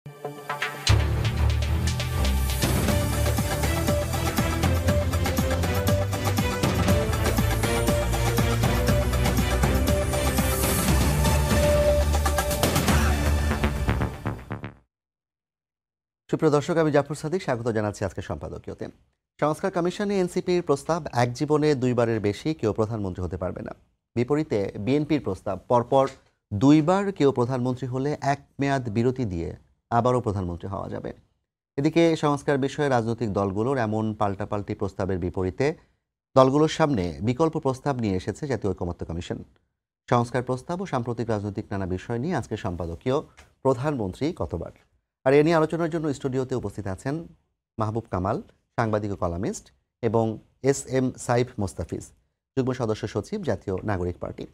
সুপ্রিয় দর্শক, আমি জাফর সাদিক স্বাগত জানাচ্ছি আজকে সম্পাদকীয়তে। সংস্কার কমিশনে এনসিপির প্রস্তাব, এক জীবনে দুইবারের বেশি কেউ প্রধানমন্ত্রী হতে পারবে না। বিপরীতে বিএনপির প্রস্তাব, পরপর দুইবার কেউ প্রধানমন্ত্রী হলে এক মেয়াদ বিরতি দিয়ে আবারও প্রধানমন্ত্রী হওয়া যাবে। এদিকে সংস্কার বিষয়ে রাজনৈতিক দলগুলোর এমন পাল্টাপাল্টি প্রস্তাবের বিপরীতে দলগুলোর সামনে বিকল্প প্রস্তাব নিয়ে এসেছে জাতীয় ঐকমত্য কমিশন। সংস্কার প্রস্তাব ও সাম্প্রতিক রাজনৈতিক নানা বিষয় নিয়ে আজকে সম্পাদকীয় প্রধানমন্ত্রী কতবার। আর এ নিয়ে আলোচনার জন্য স্টুডিওতে উপস্থিত আছেন মাহবুব কামাল, সাংবাদিক ও কলামিস্ট, এবং এস.এম. সাইফ মোস্তাফিজ, যুগ্ম সদস্য সচিব, জাতীয় নাগরিক পার্টি।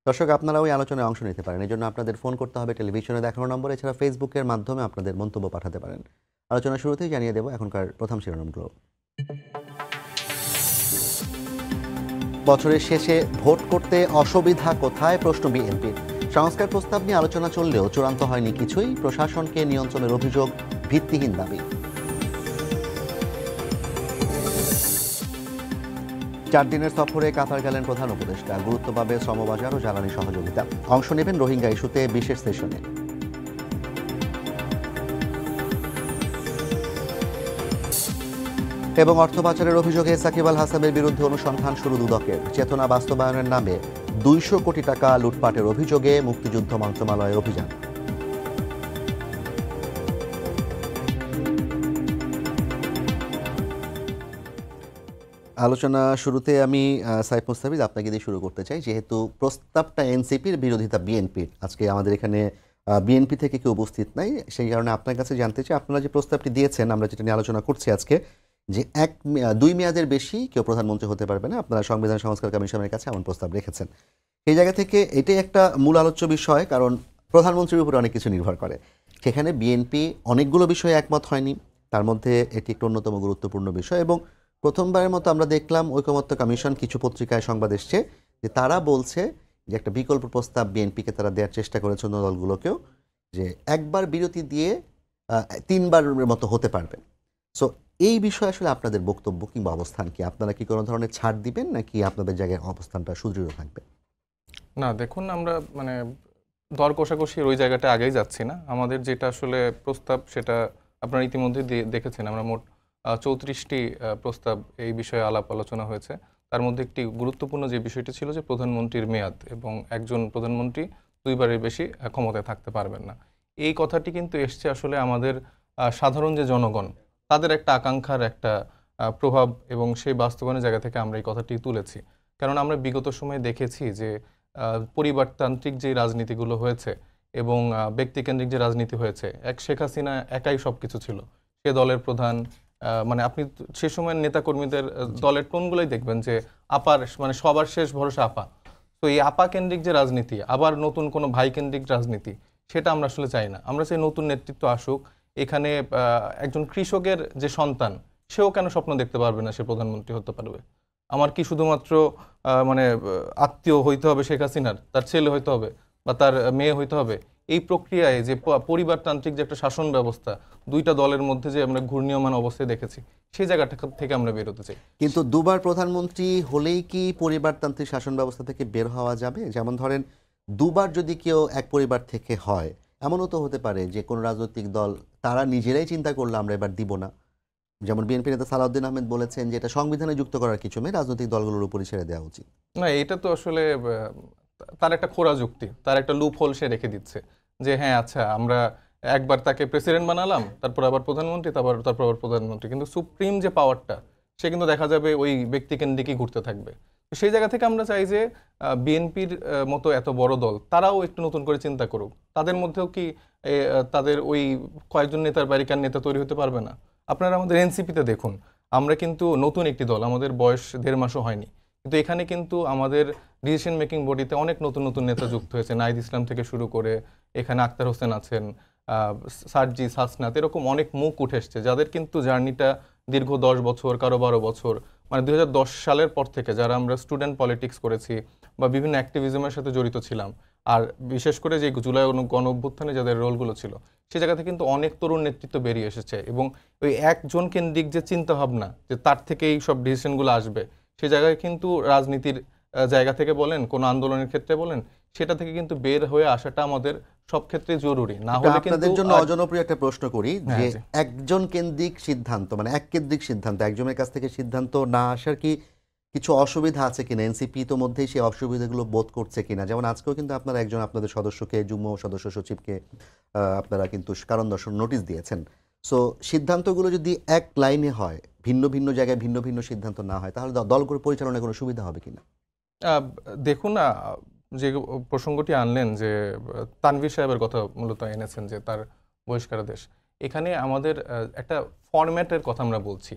দর্শক, আপনারাও এই আলোচনায় অংশ নিতে পারেন। এই জন্য আপনাদের ফোন করতে হবে টেলিভিশনে দেখানো নম্বরে, এছাড়া ফেসবুকের মাধ্যমে আপনাদের মন্তব্য পাঠাতে পারেন। আলোচনা শুরুতেই জানিয়ে দেব এখনকার প্রথম শিরোনামগুলো। বছরের শেষে ভোট করতে অসুবিধা কোথায়, প্রশ্ন বিএনপির। সংস্কার প্রস্তাব নিয়ে আলোচনা চললেও চূড়ান্ত হয়নি কিছুই, প্রশাসনকে নিয়ন্ত্রণের অভিযোগ ভিত্তিহীন দাবি। 4 দিনের সফরে কাতার গেলেন প্রধান উপদেষ্টা, গুরুত্ব পাবে শ্রমবাজার ও জ্বালানি সহযোগিতা। অংশ নেবেন রোহিঙ্গা ইস্যুতে বিশেষ সেশনে। এবং অর্থ পাচারের অভিযোগে সাকিব আল হাসানের বিরুদ্ধে অনুসন্ধান শুরু দুদকের। চেতনা বাস্তবায়নের নামে 200 কোটি টাকা লুটপাটের অভিযোগে মুক্তিযুদ্ধ মন্ত্রণালয়ের অভিযান। আলোচনা শুরুতে আমি সাইফ মুস্তাফিজ আপনাকে দিয়ে শুরু করতে চাই। যেহেতু প্রস্তাবটা এনসিপির, বিরোধিতা বিএনপির, আজকে আমাদের এখানে বিএনপি থেকে কেউ উপস্থিত নাই, সেই কারণে আপনার কাছে জানতে চাই, আপনারা যে প্রস্তাবটি দিয়েছেন, আমরা যেটা নিয়ে আলোচনা করছি আজকে, যে 2 মেয়াদের বেশি কেউ প্রধানমন্ত্রী হতে পারবে না, আপনারা সংবিধান সংস্কার কমিশনের কাছে এমন প্রস্তাব রেখেছেন। এই জায়গা থেকে এটাই একটা মূল আলোচ্য বিষয়, কারণ প্রধানমন্ত্রীর উপরে অনেক কিছু নির্ভর করে। সেখানে বিএনপি অনেকগুলো বিষয়ে একমত হয়নি, তার মধ্যে এটি একটা অন্যতম গুরুত্বপূর্ণ বিষয়। এবং প্রথমবারের মতো আমরা দেখলাম ঐকমত্য কমিশন, কিছু পত্রিকায় সংবাদ এসছে যে তারা বলছে যে একটা বিকল্প প্রস্তাব বিএনপিকে তারা দেওয়ার চেষ্টা করেছে, অন্য দলগুলোকেও, যে একবার বিরতি দিয়ে 3বারের মতো হতে পারবে। সো এই বিষয়ে আসলে আপনাদের বক্তব্য কিংবা অবস্থান কি? আপনারা কি কোনো ধরনের ছাড় দিবেন, নাকি আপনাদের জায়গায় অবস্থানটা সুদৃঢ় থাকবে? না, দেখুন, আমরা দর কষাকষির ওই জায়গাটা আগেই যাচ্ছি না। আমাদের যেটা আসলে প্রস্তাব, সেটা আপনারা ইতিমধ্যে দেখেছেন। আমরা মোট 34টি প্রস্তাব এই বিষয়ে আলাপ আলোচনা হয়েছে। তার মধ্যে একটি গুরুত্বপূর্ণ যে বিষয়টি ছিল যে প্রধানমন্ত্রীর মেয়াদ, এবং একজন প্রধানমন্ত্রী 2বারের বেশি ক্ষমতায় থাকতে পারবেন না। এই কথাটি কিন্তু এসছে আসলে আমাদের সাধারণ যে জনগণ, তাদের একটা আকাঙ্ক্ষার একটা প্রভাব, এবং সেই বাস্তবায়নের জায়গা থেকে আমরা এই কথাটি তুলেছি। কারণ আমরা বিগত সময়ে দেখেছি যে পরিবারতান্ত্রিক যে রাজনীতিগুলো হয়েছে এবং ব্যক্তিকেন্দ্রিক যে রাজনীতি হয়েছে, শেখ হাসিনা একাই সব কিছু ছিল, সে দলের প্রধান। আপনি সে সময়ের নেতাকর্মীদের দলের টোনগুলোই দেখবেন যে আপার, সবার শেষ ভরসা আপা। তো এই আপা কেন্দ্রিক যে রাজনীতি, আবার নতুন কোনো ভাই কেন্দ্রিক রাজনীতি, সেটা আমরা আসলে চাই না। আমরা চাই নতুন নেতৃত্ব আসুক। এখানে একজন কৃষকের যে সন্তান, সেও কেন স্বপ্ন দেখতে পারবে না সে প্রধানমন্ত্রী হতে পারবে? আমার কি শুধুমাত্র আত্মীয় হইতে হবে শেখ হাসিনার, তার ছেলে হইতে হবে বা তার মেয়ে হইতে হবে? এই প্রক্রিয়ায় যে পরিবারতান্ত্রিক যে একটা শাসন ব্যবস্থা, 2টা দলের মধ্যে যে আমরা ঘূর্ণীয়মান অবস্থায় দেখেছি, সেই জায়গাটা থেকে আমরা বেরোতে চাই। কিন্তু 2বার প্রধানমন্ত্রী হলেই কি পরিবারতান্ত্রিক শাসন ব্যবস্থা থেকে বের হওয়া যাবে? যেমন ধরেন, 2বার যদি কেউ এক পরিবার থেকে হয়, এমনও তো হতে পারে যে কোনো রাজনৈতিক দল তারা নিজেরাই চিন্তা করলো আমরা এবার দিব না। যেমন বিএনপি নেতা সালাউদ্দিন আহমেদ বলেছেন যে এটা সংবিধানে যুক্ত করার কিছু নেই, রাজনৈতিক দলগুলোর উপরই ছেড়ে দেওয়া উচিত। না, এটা তো আসলে তার একটা খোরা যুক্তি, তার একটা লুপ হোল সে রেখে দিচ্ছে যে হ্যাঁ, আচ্ছা, আমরা একবার তাকে প্রেসিডেন্ট বানালাম, তারপর আবার প্রধানমন্ত্রী, তারপর আবার প্রধানমন্ত্রী, কিন্তু সুপ্রিম যে পাওয়ারটা, সে কিন্তু দেখা যাবে ওই ব্যক্তিকেন্দ্রিকই ঘুরতে থাকবে। সেই জায়গা থেকে আমরা চাই যে বিএনপির মতো এত বড় দল, তারাও একটু নতুন করে চিন্তা করুক। তাদের মধ্যেও কি তাদের ওই কয়েকজন নেতার বাড়িকার নেতা তৈরি হতে পারবে না? আপনারা আমাদের এনসিপিতে দেখুন, আমরা কিন্তু নতুন একটি দল, আমাদের বয়স 1.5 মাসও হয়নি, কিন্তু এখানে কিন্তু আমাদের ডিসিশন মেকিং বডিতে অনেক নতুন নতুন নেতা যুক্ত হয়েছে। নাহিদ ইসলাম থেকে শুরু করে এখানে আক্তার হোসেন আছেন, সার্জিস, হাসনাত, এরকম অনেক মুখ উঠে এসছে, যাদের কিন্তু জার্নিটা দীর্ঘ 10 বছর, কারো 12 বছর, 2010 সালের পর থেকে যারা আমরা স্টুডেন্ট পলিটিক্স করেছি বা বিভিন্ন অ্যাক্টিভিজমের সাথে জড়িত ছিলাম, আর বিশেষ করে যে জুলাই গণ অভ্যুত্থানে যাদের রোলগুলো ছিল, সে জায়গা থেকে কিন্তু অনেক তরুণ নেতৃত্ব বেরিয়ে এসেছে এবং ওই একজন কেন্দ্রিক যে চিন্তা ভাবনা যে তার থেকে এই সব ডিসিশনগুলো আসবে, সে জায়গায় কিন্তু রাজনীতির জায়গা থেকে বলেন, কোনো আন্দোলনের ক্ষেত্রে বলেন, সেটা থেকে কিন্তু বের হয়ে আসাটা আমাদের সব ক্ষেত্রে জরুরি। না হলে কিন্তু আপনাদের জন্য অজনপ্রিয় একটা প্রশ্ন করি যে জি। একজন কেন্দ্রিক সিদ্ধান্ত মানে এক কেন্দ্রিক সিদ্ধান্ত একজনের কাছ থেকে সিদ্ধান্ত না আসার কি কিছু অসুবিধা আছে কিনা, এনসিপি তো মধ্যেই সেই অসুবিধাগুলো বোধ করছে কিনা? যেমন আজকেও কিন্তু আপনারা একজন আপনাদের সদস্যকে, যুগ্ম সদস্য সচিবকে আপনারা কিন্তু কারণ দর্শন নোটিশ দিয়েছেন। সো সিদ্ধান্তগুলো যদি এক লাইনে হয়, ভিন্ন ভিন্ন জায়গায় ভিন্ন ভিন্ন সিদ্ধান্ত না হয়, তাহলে দলগুলো পরিচালনায় কোনো সুবিধা হবে কিনা? আহ, দেখুন না, যে প্রসঙ্গটি আনলেন যে তানভীর সাহেবের কথা মূলত এনেছেন যে তার বহিষ্কারাদেশ, এখানে আমাদের একটা ফরম্যাটের কথা আমরা বলছি।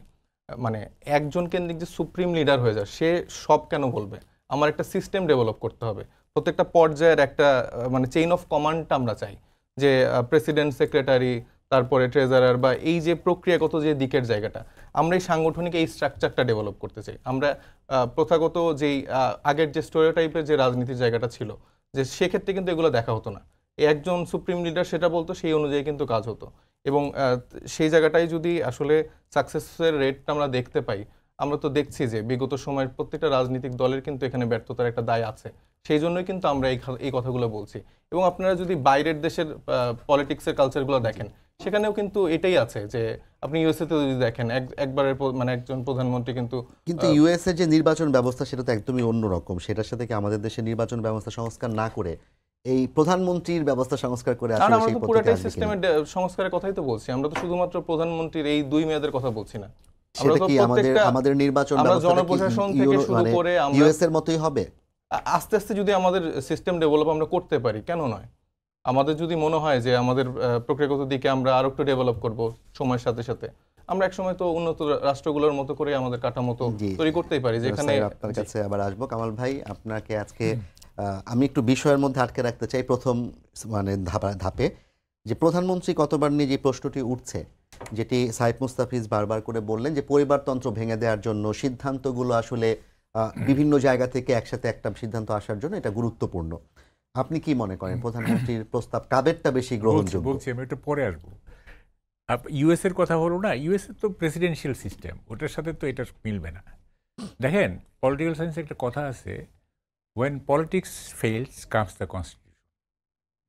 মানে একজন কেন্দ্রিক যে সুপ্রিম লিডার হয়ে যায় সে সব কেন বলবে? আমার একটা সিস্টেম ডেভেলপ করতে হবে, প্রত্যেকটা পর্যায়ের একটা মানে চেইন অফ কমান্ডটা আমরা চাই, যে প্রেসিডেন্ট, সেক্রেটারি, তারপরে ট্রেজারার, বা এই যে প্রক্রিয়াগত যে দিকের জায়গাটা, আমরা এই সাংগঠনিক এই স্ট্রাকচারটা ডেভেলপ করতে চাই। আমরা প্রথাগত যেই আগের যে স্টোরিওটাইপের যে রাজনীতির জায়গাটা ছিল, যে সেক্ষেত্রে কিন্তু এগুলো দেখা হতো না। এই একজন সুপ্রিম লিডার সেটা বলতো, সেই অনুযায়ী কিন্তু কাজ হতো। এবং সেই জায়গাটাই যদি আসলে সাকসেসের রেটটা আমরা দেখতে পাই, আমরা তো দেখছি যে বিগত সময়ের প্রত্যেকটা রাজনৈতিক দলের কিন্তু এখানে ব্যর্থতার একটা দায় আছে। সেই জন্যই কিন্তু আমরা এই কথাগুলো বলছি। এবং আপনারা যদি বাইরের দেশের পলিটিক্সের কালচারগুলো দেখেন, সেখানেও কিন্তু এটাই আছে যে আপনি ইউএসএ তে যদি দেখেন একবারের মানে একজন প্রধানমন্ত্রী কিন্তু কিন্তু ইউএস এর যে নির্বাচন ব্যবস্থা সেটা তো একদমই অন্যরকম। সেটার সাথে কি আমাদের দেশের নির্বাচন ব্যবস্থা সংস্কার না করে এই প্রধানমন্ত্রীর ব্যবস্থা সংস্কার করে কারণ আসলে আমরা সেই তো পদ্ধতি পুরাটাই আসবে কিনা? সিস্টেমের সংস্কারের কথাই তো বলছি। আমরা তো শুধুমাত্র প্রধানমন্ত্রীর এই 2 মেয়াদের কথা বলছি না। আমরা সেটা তো কি আমাদের প্রত্যেকটা আমাদের নির্বাচন আমরা ব্যবস্থাটা কি জনপ্রশাসন থেকে শুরু মানে করে আমরা ইউএস এর মতোই হবে? আস্তে আস্তে যদি আমাদের সিস্টেম ডেভেলপ আমরা করতে পারি, কেন নয়? আমাদের যদি মনে হয় যে আমাদের প্রক্রিয়াগত দিকে আমরা আরো একটু ডেভেলপ করব সময়ের সাথে সাথে, আমরা একসময় তো উন্নত রাষ্ট্রগুলোর মতো করে আমাদের কাঠামো তো জি তৈরি করতেই পারি, যেখানে স্যার, আপনার কাছে আবার আসবো। কামাল ভাই, আপনাকে আজকে আমি একটু বিষয়ের মধ্যে আটকে রাখতে চাই। প্রথম মানে ধাপে যে প্রধানমন্ত্রী কতবার নিয়ে যে প্রশ্নটি উঠছে, যেটি সাইফ মুস্তাফিজ বারবার করে বললেন যে পরিবারতন্ত্র ভেঙে দেওয়ার জন্য সিদ্ধান্তগুলো আসলে বিভিন্ন জায়গা থেকে একসাথে একটা সিদ্ধান্ত আসার জন্য এটা গুরুত্বপূর্ণ। আপনি কি মনে করেন প্রধানমন্ত্রীর প্রস্তাব কাদেরটা বেশি গ্রহণযোগ্য? বলছি আমি একটু পরে আসবো। ইউএস এর কথা হলো না, ইউএস এর তো প্রেসিডেন্সিয়াল সিস্টেম, ওটার সাথে তো এটা মিলবে না। দেখেন, পলিটিক্যাল সায়েন্সে একটা কথা আছে, when politics fails comes the constitution.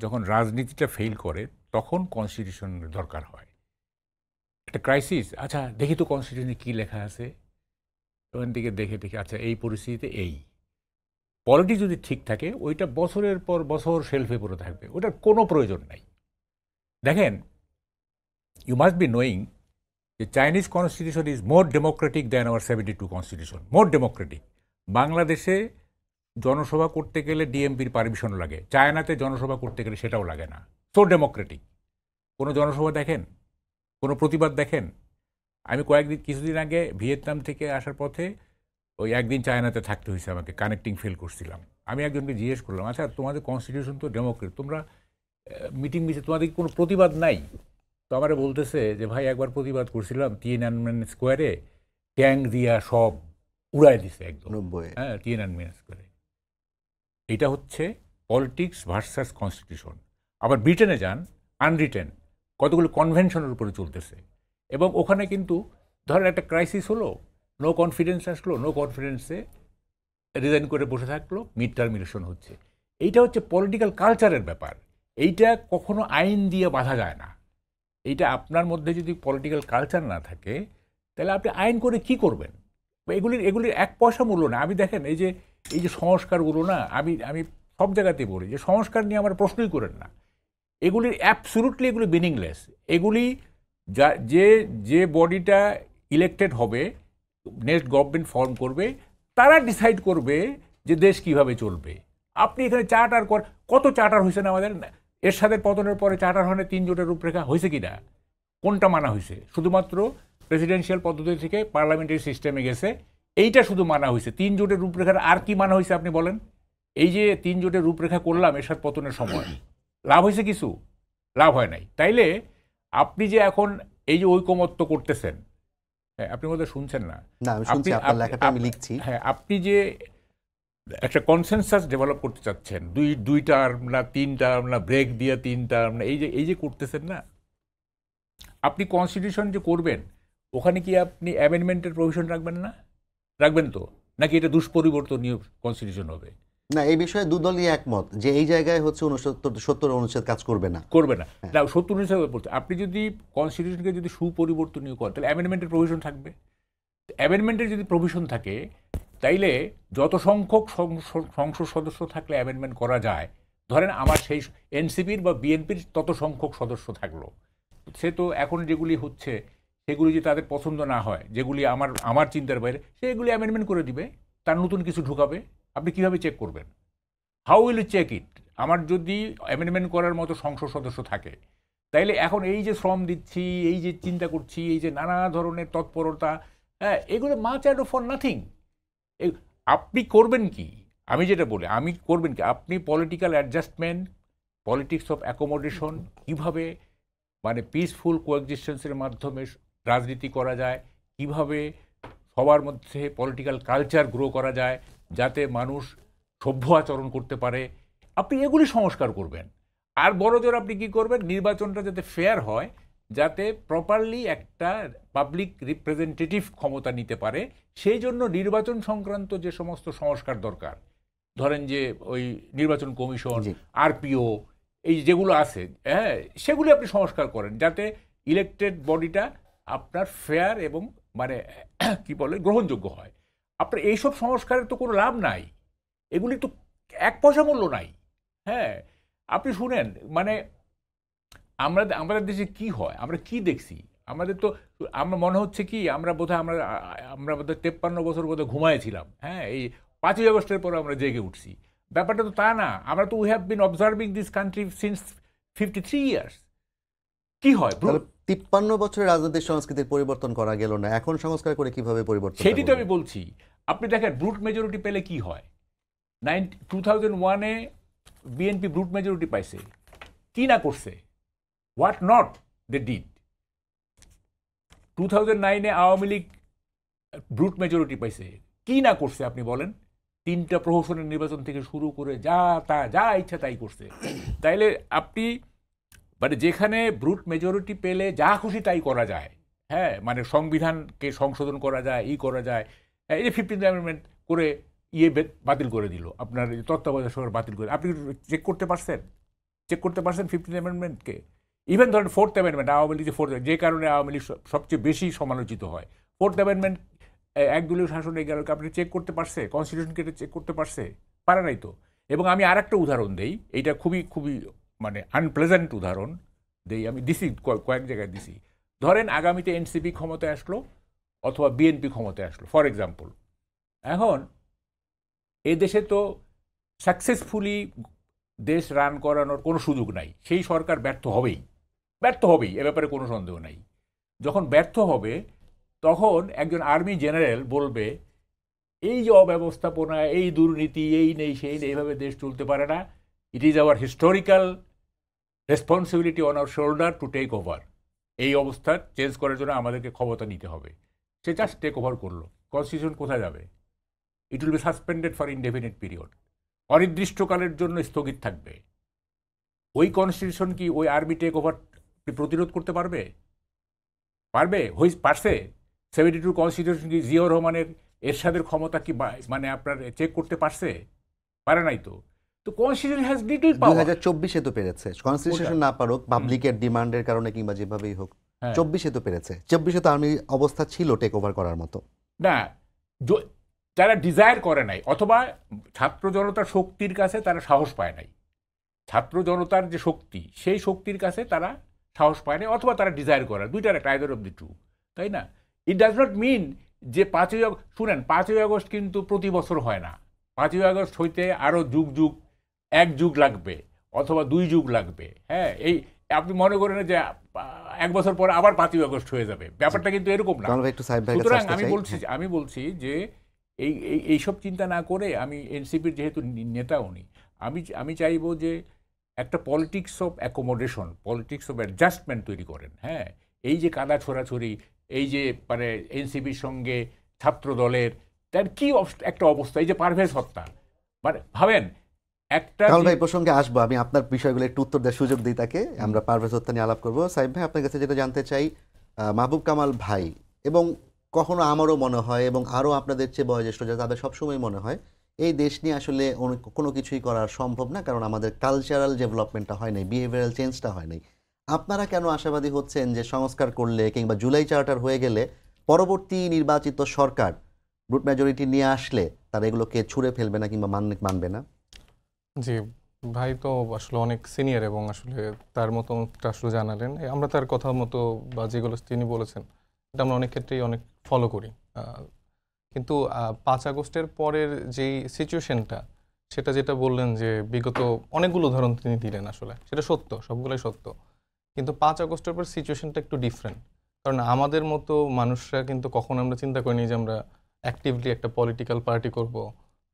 যখন রাজনীতিটা ফেল করে তখন কনস্টিটিউশনের দরকার হয়। একটা ক্রাইসিস, আচ্ছা দেখি তো কনস্টিটিউশনে কী লেখা আছে, ওখান থেকে দেখে দেখে আচ্ছা এই পরিস্থিতিতে এই পলিটিক্স যদি ঠিক থাকে ওইটা বছরের পর বছর শেলফে পড়ে থাকবে, ওটার কোনো প্রয়োজন নাই। দেখেন, you must be knowing the Chinese constitution is more democratic than our 72 constitution, more democratic. বাংলাদেশে জনসভা করতে গেলে ডিএমপির পারমিশন লাগে, চায়নাতে জনসভা করতে গেলে সেটাও লাগে না, সো ডেমোক্রেটিক। কোনো জনসভা দেখেন, কোনো প্রতিবাদ দেখেন? আমি কিছুদিন আগে ভিয়েতনাম থেকে আসার পথে ওই একদিন চায়নাতে থাকতে হয়েছে, আমাকে কানেক্টিং ফেল করছিলাম। আমি একজনকে জিজ্ঞেস করলাম, আচ্ছা তোমাদের কনস্টিটিউশন তো ডেমোক্রেট, তোমরা মিটিং মিছে তোমাদের কোনো প্রতিবাদ নাই? তো আমারে বলতেছে যে ভাই একবার প্রতিবাদ করছিলাম তিয়েনআনমেন স্কোয়ারে, ট্যাঙ্ক দিয়া সব উড়াই দিছে একদম। 90 হ্যাঁ, তিয়েনআনমেন স্কোয়ারে। এটা হচ্ছে পলিটিক্স ভার্সাস কনস্টিটিউশন। আবার ব্রিটেনে যান, আনরিটেন কতগুলো কনভেনশনের উপরে চলতেছে, এবং ওখানে কিন্তু ধরেন একটা ক্রাইসিস হলো, নো কনফিডেন্স আসলো, নো কনফিডেন্সে রিজাইন করে বসে থাকলো, মিড টার্ম ইলেকশন হচ্ছে। এইটা হচ্ছে পলিটিক্যাল কালচারের ব্যাপার, এইটা কখনো আইন দিয়ে বাধা যায় না। এইটা আপনার মধ্যে যদি পলিটিক্যাল কালচার না থাকে তাহলে আপনি আইন করে কি করবেন? এগুলির এক পয়সা মূল্য না। আমি দেখেন এই যে সংস্কারগুলো না, আমি সব জায়গাতেই বলি যে সংস্কার নিয়ে আমার প্রশ্নই করেন না, এগুলির অ্যাবসলুটলি এগুলি মিনিংলেস। এগুলি যে বডিটা ইলেক্টেড হবে, নেক্সট গভর্নমেন্ট ফর্ম করবে, তারা ডিসাইড করবে যে দেশ কিভাবে চলবে। আপনি এখানে চার্টার কত চার্টার হয়েছে না আমাদের? এরশাদের পতনের পরে চার্টার হনে 3 জোটের রূপরেখা হয়েছে কিনা? কোনটা মানা হয়েছে? শুধুমাত্র প্রেসিডেন্সিয়াল পদ্ধতি থেকে পার্লামেন্টারি সিস্টেমে গেছে, এইটা শুধু মানা হয়েছে। 3 জোটের রূপরেখার আর কি মানা হয়েছে আপনি বলেন? এই যে 3 জোটের রূপরেখা করলাম এরশাদ পতনের সময়, লাভ হয়েছে কিছু? লাভ হয় নাই। তাইলে আপনি যে এখন এই যে ঐকমত্য করতেছেন, হ্যাঁ আপনি বোধহয় শুনছেন না। না, আমি শুনছি, আপনার লেখাটা আমি লিখছি। হ্যাঁ, আপনি যে একটা কনসেনসাস ডেভেলপ করতে চাচ্ছেন, দুই টার্ম না 3 টার্ম না ব্রেক দিয়ে 3 টার্ম না, এই যে করতেছেন না, আপনি কনস্টিটিউশন যে করবেন ওখানে কি আপনি অ্যামেন্ডমেন্টের প্রভিশন রাখবেন না? রাখবেন তো, নাকি এটা দুষ্পরিবর্তনীয় কনস্টিটিউশন হবে? না, এই বিষয়ে দুদলই একমত যে এই জায়গায় হচ্ছে 69 অনুচ্ছেদ কাজ করবে না। করবে না। না, 70 হিসাবে বলতে আপনি যদি কনস্টিটিউশনকে যদি সুপরিবর্তনীয় করেন তাহলে অ্যামেন্ডমেন্টের প্রভিশন থাকবে। অ্যামেন্ডমেন্টের যদি প্রভিশন থাকে তাইলে যত সংখ্যক সংসদ সদস্য থাকলে অ্যামেন্ডমেন্ট করা যায়, ধরেন আমার সেই এনসিপির বা বিএনপির তত সংখ্যক সদস্য থাকলো, সে তো এখন যেগুলি হচ্ছে সেগুলি যদি তাদের পছন্দ না হয়, যেগুলি আমার চিন্তার বাইরে, সেগুলি অ্যামেন্ডমেন্ট করে দিবে, তার নতুন কিছু ঢুকাবে। আপনি কিভাবে চেক করবেন? How will you check it? আমার যদি অ্যামেন্ডমেন্ট করার মতো সংসদ সদস্য থাকে, তাইলে এখন এই যে শ্রম দিচ্ছি, এই যে চিন্তা করছি, এই যে নানা ধরনের তৎপরতা, হ্যাঁ, এগুলো মাচ অ্যাড ফর নাথিং। আপনি করবেন কি? আমি যেটা বলি, আমি করবেন কি, আপনি political adjustment, politics of accommodation, কীভাবে মানে পিসফুল কোএক্সিস্টেন্সের মাধ্যমে রাজনীতি করা যায়, কিভাবে সবার মধ্যে পলিটিক্যাল কালচার গ্রো করা যায় যাতে মানুষ সভ্য আচরণ করতে পারে, আপনি এগুলি সংস্কার করবেন। আর বড় জোর আপনি কি করবেন, নির্বাচনটা যাতে ফেয়ার হয়, যাতে প্রপারলি একটা পাবলিক রিপ্রেজেন্টেটিভ ক্ষমতা নিতে পারে, সেই জন্য নির্বাচন সংক্রান্ত যে সমস্ত সংস্কার দরকার, ধরেন যে ওই নির্বাচন কমিশন, আরপিও, এই যেগুলো আছে, হ্যাঁ, সেগুলি আপনি সংস্কার করেন যাতে ইলেকটেড বডিটা আপনার ফেয়ার এবং মানে কি বলে গ্রহণযোগ্য হয়। আপনার এইসব সংস্কারের তো কোনো লাভ নাই, এগুলি তো 1 পয়সা মূল্য নাই। হ্যাঁ, আপনি শুনেন, মানে আমাদের দেশে কি হয়, আমরা কি দেখছি, আমাদের তো আমরা মনে হচ্ছে কি আমরা বোধহয় আমরা বোধহয় 53 বছর বোধহয় ঘুমায়েছিলাম। হ্যাঁ, এই 5ই আগস্টের পরে আমরা জেগে উঠছি, ব্যাপারটা তো তা না। আমরা তো we have been observing this country since 53 years. কি হয়? 53 বছরের রাজনৈতিক সংস্কৃতির পরিবর্তন করা গেল না, এখন সংস্কার করে কিভাবে পরিবর্তন? সেটি তো আমি বলছি। আপনি দেখেন ব্রুট মেজরিটি পেলে কি হয়। 2001-এ বিএনপি ব্রুট মেজরিটি পাইছে, কি না করছে, হোয়াট নট দে ডিড। 2009-এ আওয়ামী লীগ ব্রুট মেজরিটি পাইছে, কি না করছে আপনি বলেন? 3টা প্রহসনের নির্বাচন থেকে শুরু করে যা ইচ্ছা তাই করছে। তাইলে আপনি মানে যেখানে ব্রুট মেজরিটি পেলে যা খুশি তাই করা যায়, হ্যাঁ, মানে সংবিধানকে সংশোধন করা যায়, করা যায়, এই যে 15th অ্যামেন্ডমেন্ট করে বাতিল করে দিল, আপনার তত্ত্বাবধায়ক সরকার বাতিল করে, আপনি চেক করতে পারছেন 15th অ্যামেন্ডমেন্টকে? ইভেন ধরেন 4th অ্যামেন্ডমেন্ট, আওয়ামী লীগ যে কারণে আওয়ামী লীগ সবচেয়ে বেশি সমালোচিত হয়, 4th অ্যামেন্ডমেন্ট একদলীয় শাসনে গেল, আপনি চেক করতে পারছে? কনস্টিটিউশনকে চেক করতে পারছে? পারে নাই তো। এবং আমি আর একটা উদাহরণ দেই, এইটা খুবই খুবই মানে আনপ্লেজেন্ট উদাহরণ দেই, আমি দিছি কয়েক জায়গায় দিছি। ধরেন আগামীতে এনসিপি ক্ষমতায় আসলো অথবা বিএনপি ক্ষমতায় আসলো, ফর এক্সাম্পল। এখন এই দেশে তো সাকসেসফুলি দেশ রান করানোর কোনো সুযোগ নাই, সেই সরকার ব্যর্থ হবেই, এ ব্যাপারে কোনো সন্দেহ নাই। যখন ব্যর্থ হবে তখন একজন আর্মি জেনারেল বলবে এই যে অব্যবস্থাপনা, এই দুর্নীতি, এই নেই সেই নেই, এইভাবে দেশ চলতে পারে না, it is our historical responsibility on our shoulder to take over. এই অবস্থা চেঞ্জ করার জন্য আমাদেরকে ক্ষমতা নিতে হবে। সে জাস্ট টেক ওভার করলো, কনস্টিটিউশন কোথায় যাবে? It will be suspended for indefinite period, অনির্দিষ্টকালের জন্য স্থগিত থাকবে। ওই কনস্টিটিউশন কি ওই আর্মি টেক ওভার প্রতিরোধ করতে পারবে? পারছে? 72 কনস্টিটিউশন কি জিয়াউর রহমানের এরশাদের ক্ষমতা কি মানে আপনার চেক করতে পারছে? পারে নাই তো। তো কনস্টিটিউশন হ্যাজ লিটল পাওয়ার। 2024-এ তো পেরেছে, কনস্টিটিউশন না পারুক, পাবলিকের ডিমান্ডের কারণে কিংবা যেভাবেই হোক, 24-এ তো পেরেছে। 24-এ তো আর্মি অবস্থা ছিল টেক ওভার করার মতো না, যারা ডিজায়ার করে নাই, অথবা ছাত্র জনতার শক্তির কাছে তারা সাহস পায় নাই, ছাত্র জনতার যে শক্তি সেই শক্তির কাছে তারা সাহস পায় নাই, অথবা তারা ডিজায়ার করে, দুইটার একটা, আইদার অফ দি টু, তাই না? ইট ডাজ নট মিন যে 5ই আগস্ট, শুনেন 5ই আগস্ট কিন্তু প্রতি বছর হয় না। 5ই আগস্ট হইতে আরও যুগ 1 যুগ লাগবে অথবা 2 যুগ লাগবে। হ্যাঁ, এই আপনি মনে করেন যে 1 বছর পর আবার 5ই আগস্ট হয়ে যাবে, ব্যাপারটা কিন্তু এরকম না। সুতরাং আমি বলছি যে এইসব চিন্তা না করে, আমি এনসিপির যেহেতু নেতা উনি, আমি চাইবো যে একটা politics of accommodation, politics of adjustment তৈরি করেন। হ্যাঁ, এই যে কাদা ছোড়াছড়ি, এই যে মানে এনসিপির সঙ্গে ছাত্র দলের তার কি একটা অবস্থা, এই যে পারভেজ হত্যা, মানে ভাবেন একটা কামাল ভাই প্রসঙ্গে আসবো, আমি আপনার বিষয়গুলো একটু উত্তর দেওয়ার সুযোগ দিই তাকে, আমরা পারভেজ হত্যা নিয়ে আলাপ করবো। সাইব ভাই, আপনার কাছে যেটা জানতে চাই, মাহবুব কামাল ভাই এবং কখনো আমারও মনে হয় এবং আরও আপনাদের চেয়ে বয়োজ্যেষ্ঠ যারা, তাদের সবসময় মনে হয় এই দেশ নিয়ে আসলে কোনো কিছুই করা সম্ভব না, কারণ আমাদের কালচারাল ডেভেলপমেন্টটা হয় নাই, বিহেভিয়ারাল চেঞ্জটা হয় নাই। আপনারা কেন আশাবাদী হচ্ছেন যে সংস্কার করলে কিংবা জুলাই চার্টার হয়ে গেলে পরবর্তী নির্বাচিত সরকার ব্রুট মেজরিটি নিয়ে আসলে তারা এগুলোকে ছুঁড়ে ফেলবে না কিংবা মানবে না? জি, ভাই তো আসলে অনেক সিনিয়র এবং আসলে তার মতামতটা আসলে জানালেন। আমরা তার কথা মতো বা যেগুলো তিনি বলেছেন এটা আমরা অনেক ক্ষেত্রেই অনেক ফলো করি। কিন্তু ৫ আগস্টের পরের যেই সিচুয়েশনটা, সেটা যেটা বললেন যে বিগত অনেকগুলো উদাহরণ তিনি দিলেন, আসলে সেটা সত্য, সবগুলোই সত্য। কিন্তু ৫ আগস্টের পর সিচুয়েশনটা একটু ডিফারেন্ট। কারণ আমাদের মতো মানুষরা কিন্তু কখনো আমরা চিন্তা করিনি যে আমরা অ্যাক্টিভলি একটা পলিটিক্যাল পার্টি করব,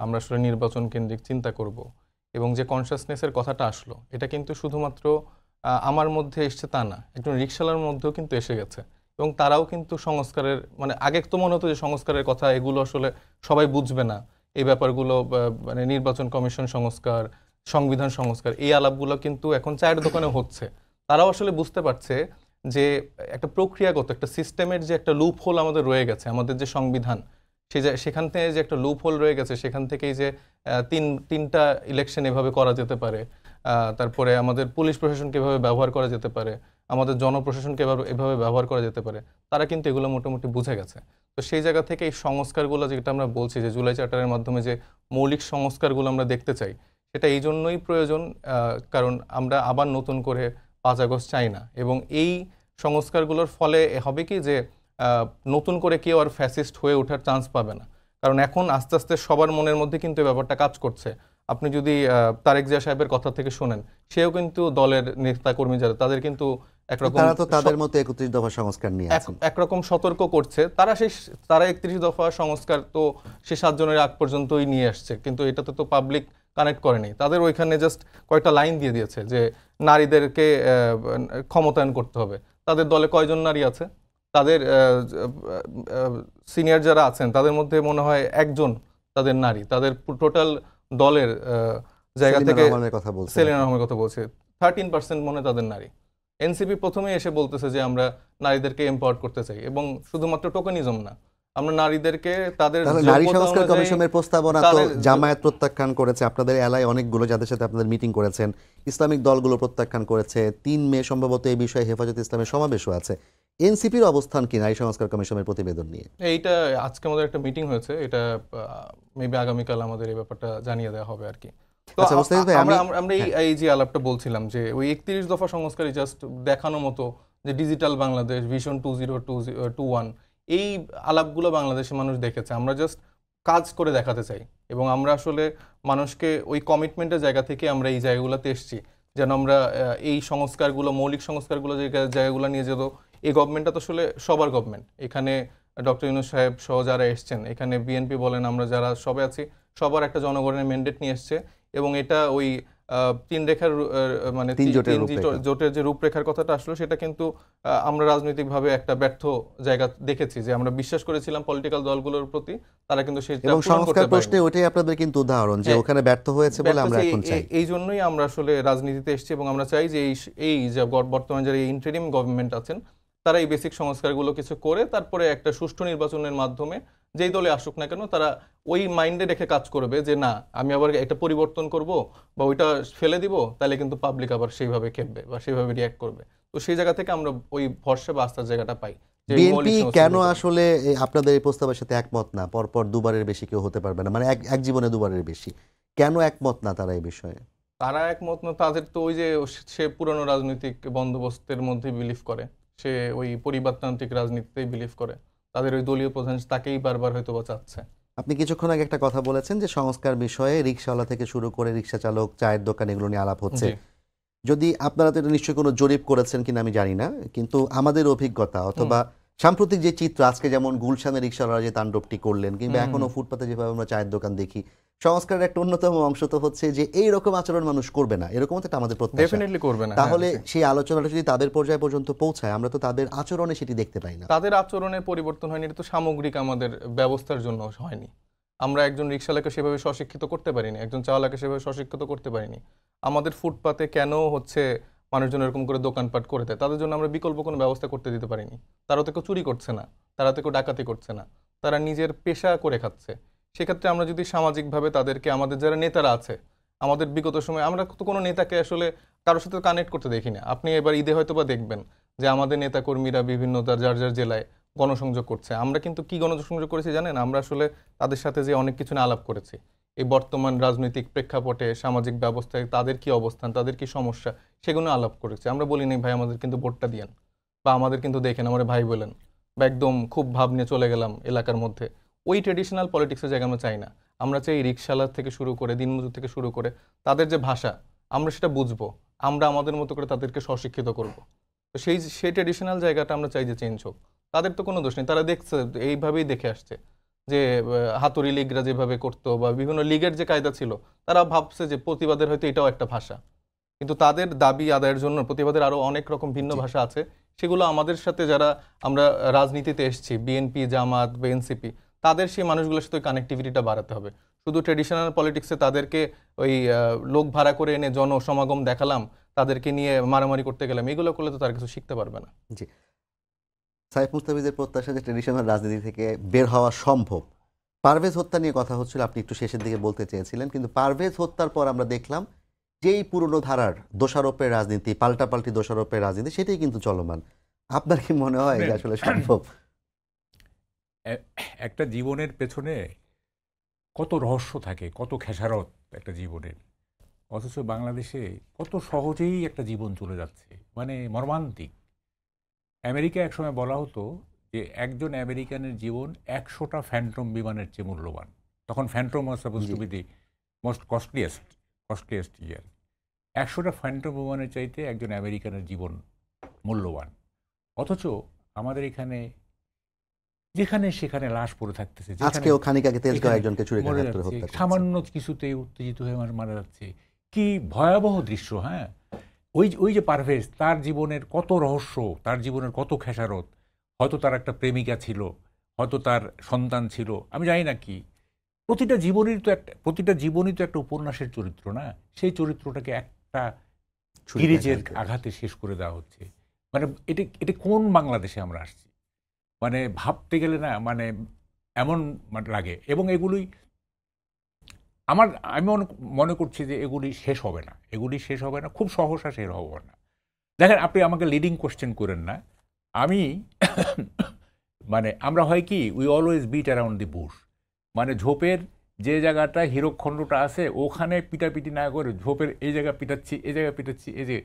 আমরা আসলে নির্বাচন কেন্দ্রিক চিন্তা করব। এবং যে কনসাসনেসের কথাটা আসলো, এটা কিন্তু শুধুমাত্র আমার মধ্যে এসছে তা না, একজন রিকশালার মধ্যেও কিন্তু এসে গেছে। এবং তারাও কিন্তু সংস্কারের, মানে আগে তো মনে হতো যে সংস্কারের কথা এগুলো আসলে সবাই বুঝবে না, এই ব্যাপারগুলো মানে নির্বাচন কমিশন সংস্কার, সংবিধান সংস্কার, এই আলাপগুলো কিন্তু এখন চায়ের দোকানে হচ্ছে। তারাও আসলে বুঝতে পারছে যে একটা প্রক্রিয়াগত একটা সিস্টেমের যে একটা লুপ হোল আমাদের রয়ে গেছে, আমাদের যে সংবিধান, সেখান থেকে যে একটা লুপ হোল রয়ে গেছে, সেখান থেকেই যে তিনটা ইলেকশন এভাবে করা যেতে পারে, তারপরে আমাদের পুলিশ প্রশাসনকে এভাবে ব্যবহার করা যেতে পারে, আমাদের জনপ্রশাসনকে এভাবে ব্যবহার করা যেতে পারে, তারা কিন্তু এগুলো মোটামুটি বুঝে গেছে। তো সেই জায়গা থেকে এই সংস্কারগুলো যেটা আমরা বলছি যে জুলাই চার্টারের মাধ্যমে যে মৌলিক সংস্কারগুলো আমরা দেখতে চাই, সেটা এই জন্যই প্রয়োজন, কারণ আমরা আবার নতুন করে ৫ আগস্ট চাই না। এবং এই সংস্কারগুলোর ফলে হবে কি যে নতুন করে কেউ আর ফ্যাসিস্ট হয়ে ওঠার চান্স পাবে না। কারণ এখন আস্তে আস্তে সবার মনের মধ্যে কিন্তু এই ব্যাপারটা কাজ করছে। আপনি যদি তারেক জিয়া সাহেবের কথা থেকে শোনেন, সেও কিন্তু দলের নেতা কর্মী যারা, তাদের কিন্তু একরকম, তারা তো তাদের মতো ৩১ দফা সংস্কার নিয়ে আছেন, একরকম সতর্ক করছে। তারা ৩১ দফা সংস্কার তো সে ৭ জনের আগ পর্যন্তই নিয়ে আসছে, কিন্তু এটাতে তো পাবলিক কানেক্ট করেনি। তাদের ওইখানে জাস্ট কয়েকটা লাইন দিয়ে দিয়েছে যে নারীদেরকে ক্ষমতায়ন করতে হবে। তাদের দলে কয়জন নারী আছে? তাদের সিনিয়র যারা আছেন তাদের মধ্যে মনে হয় একজন তাদের নারী। তাদের টোটাল দলের জায়গা থেকে সেলিনা রহমানের কথা বলছে, 13% মনে হয় তাদের নারী। এনসিপি প্রথমেই এসে বলতেছে যে আমরা নারীদেরকে এম্পাওয়ার করতে চাই, এবং শুধুমাত্র টোকেনিজম না, আমরা নারীদেরকে তাদের নারী সংস্কার কমিশনের প্রস্তাবনা তো জামায়াত প্রত্যাখ্যান করেছে, আপনাদের এলাকায় অনেকগুলো যাদের সাথে আপনাদের মিটিং করেছেন, ইসলামিক দলগুলো প্রত্যাখ্যান করেছে। ৩ মে সম্ভবত এই বিষয়ে হেফাজত ইসলামের সমাবেশও আছে। এনসিপির অবস্থান কি নারী সংস্কার কমিশনের প্রতিবেদন নিয়ে? এইটা আজকে আমাদের একটা মিটিং হয়েছে, এটা মেবি আগামীকাল আমাদের এই ব্যাপারটা জানিয়ে দেওয়া হবে আর কি। তো আমরা এই যে আলাপটা বলছিলাম যে ওই ৩১ দফা সংস্কারই জাস্ট দেখানো মতো যে ডিজিটাল বাংলাদেশ ভিশন 2021, এই আলাপগুলো বাংলাদেশের মানুষ দেখেছে। আমরা জাস্ট কাজ করে দেখাতে চাই, এবং আমরা আসলে মানুষকে ওই কমিটমেন্টের জায়গা থেকে আমরা এই জায়গাগুলোতে এসেছি, যেন আমরা এই সংস্কারগুলো, মৌলিক সংস্কারগুলো যে জায়গাগুলো নিয়ে যেত। এই গভর্নমেন্টটা তো আসলে সবার গভর্নমেন্ট, এখানে ডক্টর ইউনূস সাহেব সহ যারা এসছেন, এখানে বিএনপি বলেন, আমরা যারা সবাই আছি, সবার একটা জনগণের ম্যান্ডেট নিয়ে এসছে। এবং এটা ওই ৩ রেখার মানে ৩ জোটের যে রূপরেখার কথাটা আসলো, সেটা কিন্তু আমরা রাজনৈতিকভাবে একটা ব্যর্থ জায়গা দেখেছি, যে আমরা বিশ্বাস করেছিলাম পলিটিক্যাল দলগুলোর প্রতি, তারা কিন্তু সেই সংস্কার প্রশ্নে ওইটাই আপনাদের কিন্তু উদাহরণ যে ওখানে ব্যর্থ হয়েছে বলে আমরা এখন চাই। এই জন্যই আমরা আসলে রাজনীতিতে এসেছি, এবং আমরা চাই যে এই যে বর্তমানে যারা ইন্টারিম গভর্নমেন্ট আছেন, তারা এই বেসিক সংস্কারগুলো কিছু করে তারপরে একটা সুষ্ঠু নির্বাচনের মাধ্যমে যেই দলে আসুক না কেন, তারা ওই মাইন্ডে রেখে কাজ করবে যে না, আমি আবার একটা পরিবর্তন করব বা ওইটা ফেলে দিব, তাহলে কিন্তু পাবলিক আবার সেইভাবে খেপবে বা সেইভাবে রিয়াক্ট করবে। তো সেই জায়গা থেকে আমরা ওই ভরসা বা আস্থার জায়গাটা পাই। বিএনপি কেন আসলে আপনাদের এই প্রস্তাবের সাথে একমত না? পরপর দুবারের বেশি কেউ হতে পারবে না, মানে এক জীবনে দুবারের বেশি, কেন একমত না তারা এই বিষয়ে? তারা একমত না, তাদের তো ওই যে সে পুরনো রাজনৈতিক বন্দোবস্তের মধ্যে বিলিভ করে, সে ওই পরিবারতান্ত্রিক রাজনীতিতেই বিলিভ করে, তাদের ওই দলীয় প্রধান তাকেই বারবার হয়তো বা চাচ্ছে। আপনি কিছুক্ষণ আগে একটা কথা বলেছেন যে সংস্কার বিষয়ে রিকশাওয়ালা থেকে শুরু করে রিকশা চালক, চায়ের দোকান, এগুলো নিয়ে আলাপ হচ্ছে। যদি আপনারা তো এটা নিশ্চয়ই কোনো জরিপ করেছেন কিনা আমি জানি না, কিন্তু আমাদের অভিজ্ঞতা অথবা সাম্প্রতিক যে চিত্র, আজকে যেমন গুলশানের রিকশাওয়ালা যে তাণ্ডবটি করলেন, কিংবা এখনো ফুটপাতে যেভাবে আমরা চায়ের দোকান দেখি, সংস্কারের একটা অন্যতম অংশ তো হচ্ছে যে এইরকম আচরণ মানুষ করবে না, এরকম একটা আমাদের প্রত্যাশা। ডেফিনেটলি করবে না। তাহলে সেই আলোচনাটা যদি তাদের পর্যায়ে পর্যন্ত পৌঁছায়, আমরা তো তাদের আচরণে সেটি দেখতে পাই না। তাদের আচরণে পরিবর্তন হয়নি, এটা তো সামগ্রিক আমাদের ব্যবস্থার জন্য হয়নি। আমরা একজন রিকশাওয়ালাকে সেভাবে স্বশিক্ষিত করতে পারিনি, একজন চাওয়ালাকে সেভাবে স্বশিক্ষিত করতে পারিনি। আমাদের ফুটপাতে কেন হচ্ছে মানুষজন এরকম করে দোকানপাট করে দেয়, তাদের জন্য আমরা বিকল্প কোনো ব্যবস্থা করতে দিতে পারিনি। তারা তো কেউ চুরি করছে না, তারা তো কেউ ডাকাতি করছে না, তারা নিজের পেশা করে খাচ্ছে। সেক্ষেত্রে আমরা যদি সামাজিকভাবে তাদেরকে, আমাদের যারা নেতারা আছে, আমাদের বিগত সময়ে আমরা তো কোনো নেতাকে আসলে কারোর সাথে কানেক্ট করতে দেখি না। আপনি এবার ঈদে হয়তো বা দেখবেন যে আমাদের নেতাকর্মীরা বিভিন্ন যার যার জেলায় গণসংযোগ করছে। আমরা কিন্তু কি গণসংযোগ করেছি জানেন? আমরা আসলে তাদের সাথে যে অনেক কিছু নিয়ে আলাপ করেছি, এই বর্তমান রাজনৈতিক প্রেক্ষাপটে, সামাজিক ব্যবস্থায় তাদের কি অবস্থান, তাদের কি সমস্যা, সেগুলো আলাপ করেছি। আমরা বলি নাই ভাই আমাদের কিন্তু ভোটটা দিয়েন, বা আমাদের কিন্তু দেখেন, আমার ভাই বলেন, বা একদম খুব ভাব নিয়ে চলে গেলাম এলাকার মধ্যে। ওই ট্রেডিশনাল পলিটিক্সের জায়গা আমরা চাই না। আমরা চাই রিকশালা থেকে শুরু করে দিনমজুর থেকে শুরু করে তাদের যে ভাষা, আমরা সেটা বুঝবো, আমরা আমাদের মতো করে তাদেরকে স্বশিক্ষিত করব। তো সেই ট্রেডিশনাল জায়গাটা আমরা চাই যে চেঞ্জ হোক। তাদের তো কোনো দোষ নেই, তারা দেখছে, এইভাবেই দেখে আসছে যে হাতুড়ি লীগরা যেভাবে করতো বা বিভিন্ন লীগের যে কায়দা ছিল, তারা ভাবছে যে প্রতিবাদের হয়তো এটাও একটা ভাষা। কিন্তু তাদের দাবি আদায়ের জন্য প্রতিবাদের আরো অনেক রকম ভিন্ন ভাষা আছে, সেগুলো আমাদের সাথে যারা আমরা রাজনীতিতে এসেছি, বিএনপি, জামাত বা এনসিপি, তাদের সেই মানুষগুলোর সাথে ওই কানেক্টিভিটিটা বাড়াতে হবে। শুধু ট্রেডিশনাল পলিটিক্সে তাদেরকে ওই লোক ভাড়া করে এনে জনসমাগম দেখালাম, তাদেরকে নিয়ে মারামারি করতে গেলাম, এগুলো করলে তো তার কিছু শিখতে পারবে না। জি, সাইফ মুস্তাফিজের প্রত্যাশা যে ট্রেডিশনাল রাজনীতি থেকে বের হওয়া সম্ভব। পারভেজ হত্যা নিয়ে কথা হচ্ছিল, আপনি একটু শেষের দিকে বলতে চেয়েছিলেন, কিন্তু পারভেজ হত্যার পর আমরা দেখলাম যেই পুরনো ধারার দোষারোপের রাজনীতি, পাল্টাপাল্টি দোষারোপের রাজনীতি, সেটাই কিন্তু চলমান। আপনার কি মনে হয় যে আসলে সম্ভব? একটা জীবনের পেছনে কত রহস্য থাকে, কত খেসারত একটা জীবনের, অথচ বাংলাদেশে কত সহজেই একটা জীবন চলে যাচ্ছে, মানে মর্মান্তিক। আমেরিকা একসময় বলা হতো যে একজন আমেরিকানের জীবন 100টা ফ্যান্টম বিমানের চেয়ে মূল্যবান। তখন Phantom was suppose to be the most costliest year. 100টা ফ্যান্টম বিমানের চাইতে একজন আমেরিকানের জীবন মূল্যবান। অথচ আমাদের এখানে যেখানে সেখানে লাশ পড়ে থাকতেছে, আজকেও খানিক আগে তেজগাঁও একজনকে ছুরি মরে করে যাচ্ছে, হত্যা করেছে। সামান্য কিছুতে উত্তেজিত হয়ে মারা যাচ্ছে। কি ভয়াবহ দৃশ্য! হ্যাঁ, ওই যে পারভেজ, তার জীবনের কত রহস্য, তার জীবনের কত খেসারত। হয়তো তার একটা প্রেমিকা ছিল, হয়তো তার সন্তান ছিল, আমি জানি না কি। প্রতিটা জীবনই তো একটা উপন্যাসের চরিত্র, না? সেই চরিত্রটাকে একটা গিরিজের আঘাতে শেষ করে দেওয়া হচ্ছে। মানে এটা কোন বাংলাদেশে আমরা আসছি? মানে ভাবতে গেলে না, মানে এমন লাগে। এবং এগুলি আমি মনে করছি যে এগুলি শেষ হবে না, খুব সহসা শেষ হবে না। দেখেন, আপনি আমাকে লিডিং কোশ্চেন করেন না। আমি মানে আমরা হয় কি, we always bit around the Bush. মানে ঝোপের যে জায়গাটা হীরকখণ্ডটা আছে ওখানে পিটাপিটি না করে ঝোপের এই জায়গা পিটাচ্ছি, এই যে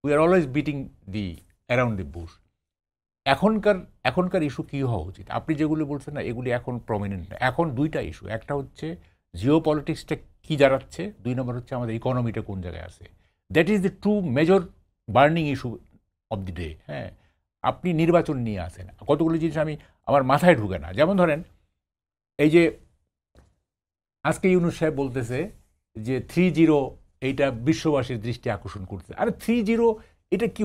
we are always beating the around the Bush. এখনকার ইস্যু কী হওয়া উচিত? আপনি যেগুলি বলছেন না, এগুলি এখন প্রমিনেন্ট না। এখন দুইটা ইস্যু, একটা হচ্ছে জিও পলিটিক্সটা কী দাঁড়াচ্ছে, 2 নম্বর হচ্ছে আমাদের ইকোনমিটা কোন জায়গায় আছে। That is the two major burning issue of the day. হ্যাঁ, আপনি নির্বাচন নিয়ে আসেন, কতগুলো জিনিস আমার মাথায় ঢুকে না। যেমন ধরেন, এই যে আজকে ইউনূস সাহেব বলতেছে যে 3-0 এইটা বিশ্ববাসীর দৃষ্টি আকর্ষণ করছে। আরে 3-0 এটা কি?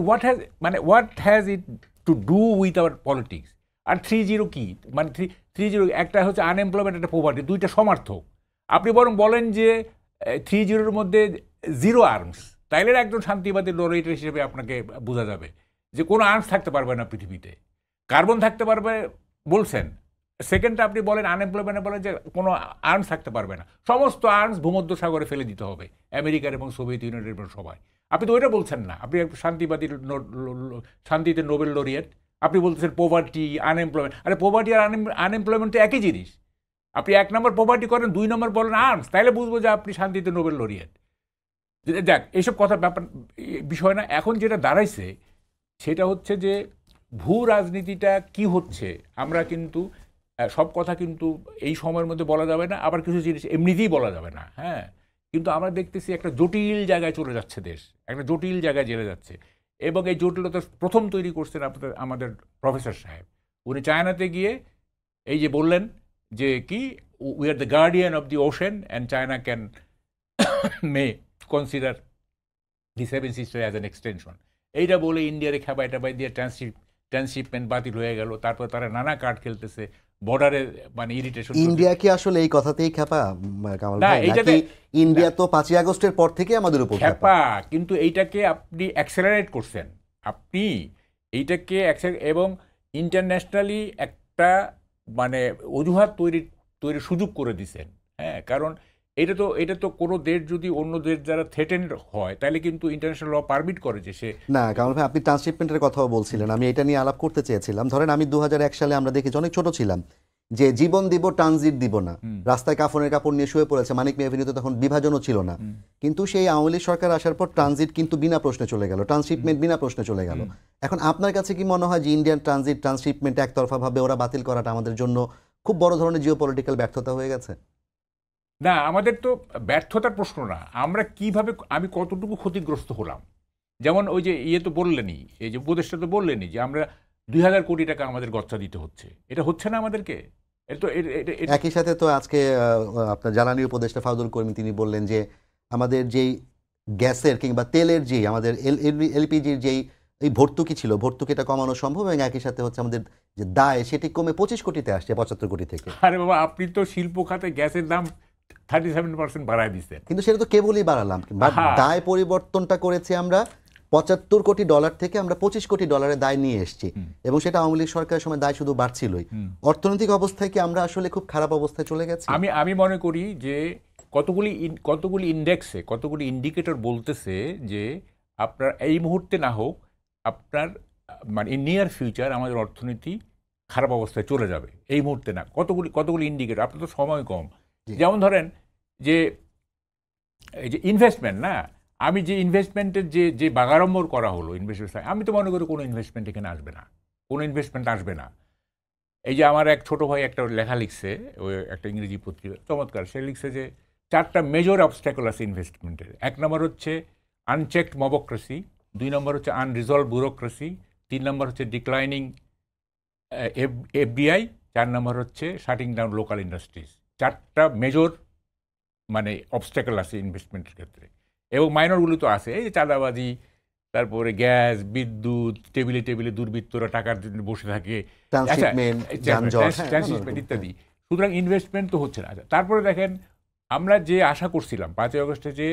What has it to do with our politics? আর 3-0 কি? মানে 3-0 একটা হচ্ছে আনএমপ্লয়মেন্ট, একটা পোভার্টি, দুইটা সমার্থক। আপনি বরং বলেন যে 3-0-র মধ্যে 0 আর্মস, তাইলে একজন শান্তিবাদী লড়াইটার হিসেবে আপনাকে বোঝা যাবে যে কোনো আর্মস থাকতে পারবে না পৃথিবীতে। কার্বন থাকতে পারবে বলছেন, সেকেন্ডটা আপনি বলেন আনএমপ্লয়মেন্টে বলেন যে কোনো আর্মস থাকতে পারবে না, সমস্ত আর্মস ভূমধ্য সাগরে ফেলে দিতে হবে আমেরিকার এবং সোভিয়েত ইউনিয়নের সবাই। আপনি তো ওইটা বলছেন না। আপনি শান্তিবাদী, শান্তিতে নোবেল লরিয়েট, আপনি বলতেছেন পোভার্টি, আনএমপ্লয়মেন্ট। আরে পোভার্টি আর আনএমপ্লয়মেন্ট তো একই জিনিস। আপনি 1 নম্বর পোভার্টি করেন, 2 নম্বর বলেন আর্মস, তাইলে বুঝবো যে আপনি শান্তিতে নোবেল লরিয়েট। দেখ, এইসব কথা ব্যাপার বিষয় না। এখন যেটা দাঁড়াইছে সেটা হচ্ছে যে ভূ রাজনীতিটা কি হচ্ছে। আমরা কিন্তু সব কথা কিন্তু এই সময়ের মধ্যে বলা যাবে না, আবার কিছু জিনিস এমনিতেই বলা যাবে না। হ্যাঁ, কিন্তু আমরা দেখতেছি একটা জটিল জায়গায় চলে যাচ্ছে দেশ, একটা জটিল জায়গায় জেলে যাচ্ছে। এবং এই জটিলতা প্রথম তৈরি করছেন আমাদের প্রফেসর সাহেব। উনি চায়নাতে গিয়ে এই যে বললেন যে কি, we are the guardian of the ocean and China can May consider the 7 sister as an extension. এইটা বলে ইন্ডিয়ারে খেপাই টেপাই দিয়ে ট্রান্সশিপমেন্ট বাতিল হয়ে গেল। তারপর তারা নানা কার্ড খেলতেছে, বর্ডারে মানে ইরিটেশন। ইন্ডিয়া কি আসলে এই কথাতেই খেপা কামাল না, ভাই, এইটাতে নাকি ইন্ডিয়া তো 5ই আগস্টের পর থেকে আমাদের উপর খেপা? খেপা, কিন্তু এইটাকে আপনি অ্যাক্সেলারেট করছেন, আপনি এইটাকে এবং ইন্টারন্যাশনালি একটা মানে অজুহাত তৈরির সুযোগ করে দিছেন। হ্যাঁ, কারণ এটা তো কোনো দেশ যদি অন্য দেশ যারা থ্রেটেন হয় তাহলে কিন্তু ইন্টারন্যাশনাল ল পারমিট করে যে সে। না কামাল ভাই, আপনি ট্রান্সশিপমেন্টের কথাও বলছিলেন, আমি এটা নিয়ে আলাপ করতে চেয়েছিলাম। ধরেন আমি 2001 সালে আমরা দেখেছি, অনেক ছোট ছিলাম, যে জীবন দিব ট্রানজিট দিব না, রাস্তায় কাফনের কাপড় নিয়ে শুয়ে পড়েছে মানিক মিয়া এভিনিউতে, তখন বিভাজনও ছিল না। কিন্তু সেই আওয়ামী লীগ সরকার আসার পর ট্রানজিট কিন্তু বিনা প্রশ্নে চলে গেল, ট্রান্সশিপমেন্ট বিনা প্রশ্নে চলে গেল। এখন আপনার কাছে কি মনে হয় যে ইন্ডিয়ান ট্রান্সশিপমেন্ট একতরফাভাবে ওরা বাতিল করাটা আমাদের জন্য খুব বড় ধরনের জিওপলিটিক্যাল ব্যর্থতা হয়ে গেছে? না, আমাদের তো ব্যর্থতার প্রশ্ন না, আমরা কিভাবে, আমি কতটুকু ক্ষতিগ্রস্ত হলাম। যেমন ওই যে তো বললেনই, এই যে উপদেষ্টা তো বললেনই যে আমরা 2000 কোটি টাকা আমাদের গচ্চা দিতে হচ্ছে, এটা হচ্ছে না আমাদেরকে। একই সাথে তো আজকে আপনার জ্বালানি উপদেষ্টা ফাউদুল করিম তিনি বললেন যে আমাদের যেই গ্যাসের কিংবা তেলের যেই আমাদের এলপিজির যেই এই ভর্তুকি ছিল, ভর্তুকিটা কমানো সম্ভব, এবং একই সাথে হচ্ছে আমাদের যে দায় সেটি কমে 25 কোটিতে আসছে 75 কোটি থেকে। আরে বাবা, আপনি তো শিল্প খাতে গ্যাসের দাম 37% বাড়ায় দিচ্ছেন। কিন্তু সেটা তো কেবলই বাড়ালাম, দায় পরিবর্তনটা করেছি আমরা, 75 কোটি ডলার থেকে আমরা 25 কোটি ডলারের দায় নিয়ে এসেছি, এবং সেটা আওয়ামী লীগ সরকারের সময় দায় শুধু বাড়ছিলই। অর্থনৈতিক অবস্থায় কি আমরা আসলে খুব খারাপ অবস্থায় চলে গেছি? আমি মনে করি যে কতগুলি ইন্ডেক্সে, কতগুলি ইন্ডিকেটর বলতেছে যে আপনার এই মুহূর্তে না হোক, আপনার মানে নিয়ার ফিউচার আমাদের অর্থনীতি খারাপ অবস্থায় চলে যাবে। এই মুহূর্তে না, কতগুলি ইন্ডিকেটর, আপনার তো সময় কম। যেমন ধরেন যে এই যে ইনভেস্টমেন্ট, না, আমি যে ইনভেস্টমেন্টের যে বাগাড়ম্বর করা হলো ইনভেস্টমেন্ট, আমি তো মনে করি কোনো ইনভেস্টমেন্ট এখানে আসবে না, কোনো ইনভেস্টমেন্ট আসবে না। এই যে আমার এক ছোট ভাই একটা লেখা লিখছে, ওই একটা ইংরেজি পত্রিকা, চমৎকার, সে লিখছে যে 4টা মেজর অবস্ট্যাকল আছে ইনভেস্টমেন্টের। 1 নম্বর হচ্ছে আনচেকড মবক্রেসি, 2 নম্বর হচ্ছে আনরিজলভ ব্যুরোক্রেসি, 3 নম্বর হচ্ছে ডিক্লাইনিং এফডিআই, 4 নম্বর হচ্ছে শাটিং ডাউন লোকাল ইন্ডাস্ট্রিজ। 4টা মেজর মানে অবস্ট্যাকল আছে ইনভেস্টমেন্টের ক্ষেত্রে, এবং মাইনরগুলো তো আছে, এই যে চাঁদাবাজি, তারপরে গ্যাস, বিদ্যুৎ, টেবিলে দুর্বৃত্তরা টাকার জন্য বসে থাকে, ট্রান্সশিপমেন্ট ইত্যাদি। সুতরাং ইনভেস্টমেন্ট তো হচ্ছে না। তারপরে দেখেন, আমরা যে আশা করছিলাম 5ই আগস্টে যে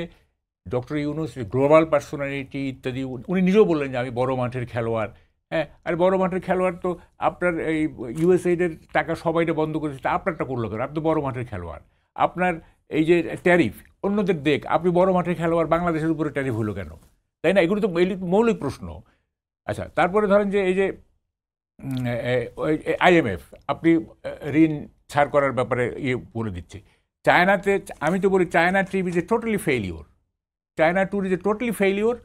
ডক্টর ইউনূস গ্লোবাল পার্সোনালিটি ইত্যাদি, উনি নিজেও বললেন যে আমি বড় মাঠের খেলোয়াড়। হ্যাঁ, আর বড় মাঠের খেলোয়াড় তো আপনার এই ইউএসএইডের টাকা সবাইটা বন্ধ করেছে, তা আপনারটা করলো কেন? আপনি বড় মাঠের খেলোয়াড়। আপনার এই যে ট্যারিফ, অন্যদের দেখ, আপনি বড় মাঠের খেলোয়াড়, বাংলাদেশের উপরে ট্যারিফ হলো কেন? তাই না? এগুলো তো মৌলিক প্রশ্ন। আচ্ছা, তারপরে ধরেন যে এই যে আইএমএফ আপনি ঋণ ছাড় করার ব্যাপারে বলে দিচ্ছে। চায়নাতে, আমি তো বলি China trip is a totally failure, China tour is a totally failure,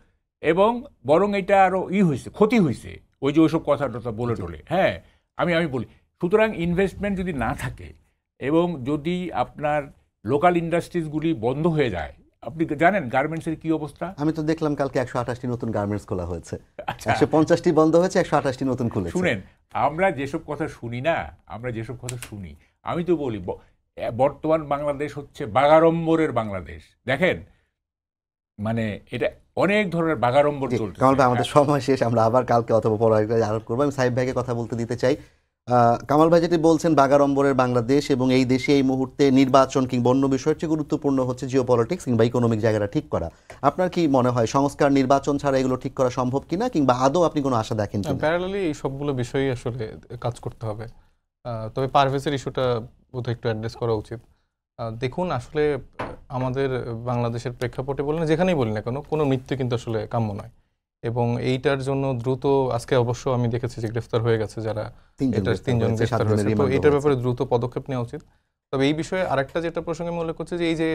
এবং বরং এটা আরও হয়েছে, ক্ষতি হয়েছে, ওই যে ওইসব কথা বলে টলে। হ্যাঁ, আমি বলি, সুতরাং ইনভেস্টমেন্ট যদি না থাকে এবং যদি আপনার লোকাল ইন্ডাস্ট্রিজগুলি বন্ধ হয়ে যায়, আপনি জানেন গার্মেন্টসের কি অবস্থা। আমি তো দেখলাম কালকে 128টি নতুন গার্মেন্টস খোলা হয়েছে, 150টি বন্ধ হয়েছে, 128টি নতুন খুলেছে। শুনেন, আমরা যেসব কথা শুনি না, আমি তো বলি বর্তমান বাংলাদেশ হচ্ছে বাগাড়ম্বরের বাংলাদেশ। দেখেন, মানে এটা অনেক ধরনের বাগাড়ম্বর চলছে। কামাল ভাই, আমাদের সময় শেষ, আমরা আবার কালকে অথবা পরে আরোপ করবো। আমি সাহেব ভাইকে কথা বলতে দিতে চাই। কামাল ভাই যেটি বলছেন, বাগাড়ম্বরের বাংলাদেশ, এবং এই দেশে এই মুহূর্তে নির্বাচন কিংবা অন্য বিষয়ের চেয়ে গুরুত্বপূর্ণ হচ্ছে জিওপলিটিক্স কিংবা ইকোনমিক জায়গাটা ঠিক করা। আপনার কি মনে হয় সংস্কার, নির্বাচন ছাড়া এগুলো ঠিক করা সম্ভব কিনা, কিংবা আদৌ আপনি কোনো আশা দেখেন কিনা? প্যারালালি এই সবগুলো বিষয়ই আসলে কাজ করতে হবে। তবে পারভেজের ইস্যুটা বোধহয় একটু অ্যাড্রেস করা উচিত। দেখুন, আসলে আমাদের বাংলাদেশের প্রেক্ষাপটে বলি না, যেখানেই বলি না কেন, কোনো মৃত্যু কিন্তু আসলে কাম্য নয়, এবং এইটার জন্য দ্রুত, আজকে অবশ্য আমি দেখেছি যে গ্রেফতার হয়ে গেছে যারা, 3জন গ্রেফতার হয়েছে, তো এইটার ব্যাপারে দ্রুত পদক্ষেপ নেওয়া উচিত। তবে এই বিষয়ে আরেকটা যেটা প্রসঙ্গে উল্লেখ করছে যে এই যে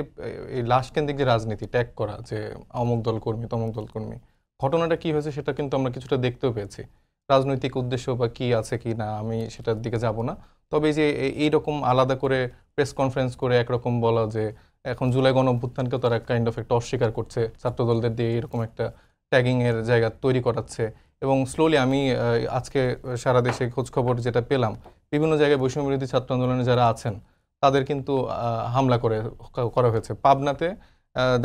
এই লাশকেন্দ্রিক যে রাজনীতি, ট্যাগ করা, যে অমুক দল কর্মী তমুক দল কর্মী, ঘটনাটা কি হয়েছে সেটা কিন্তু আমরা কিছুটা দেখতেও পেয়েছি। রাজনৈতিক উদ্দেশ্য বা কি আছে কি না, আমি সেটার দিকে যাব না। তবে এই যে এইরকম আলাদা করে প্রেস কনফারেন্স করে একরকম বলা যে এখন জুলাই গণঅভ্যুত্থানকে তারা কাইন্ড অফ একটা অস্বীকার করছে, ছাত্রদলদের দিয়ে এরকম একটা ট্যাগিংয়ের জায়গা তৈরি করাচ্ছে, এবং স্লোলি আমি আজকে সারা দেশে খোঁজখবর যেটা পেলাম, বিভিন্ন জায়গায় বৈষম্যবিরোধী ছাত্র আন্দোলনে যারা আছেন তাদের কিন্তু হামলা করা হয়েছে। পাবনাতে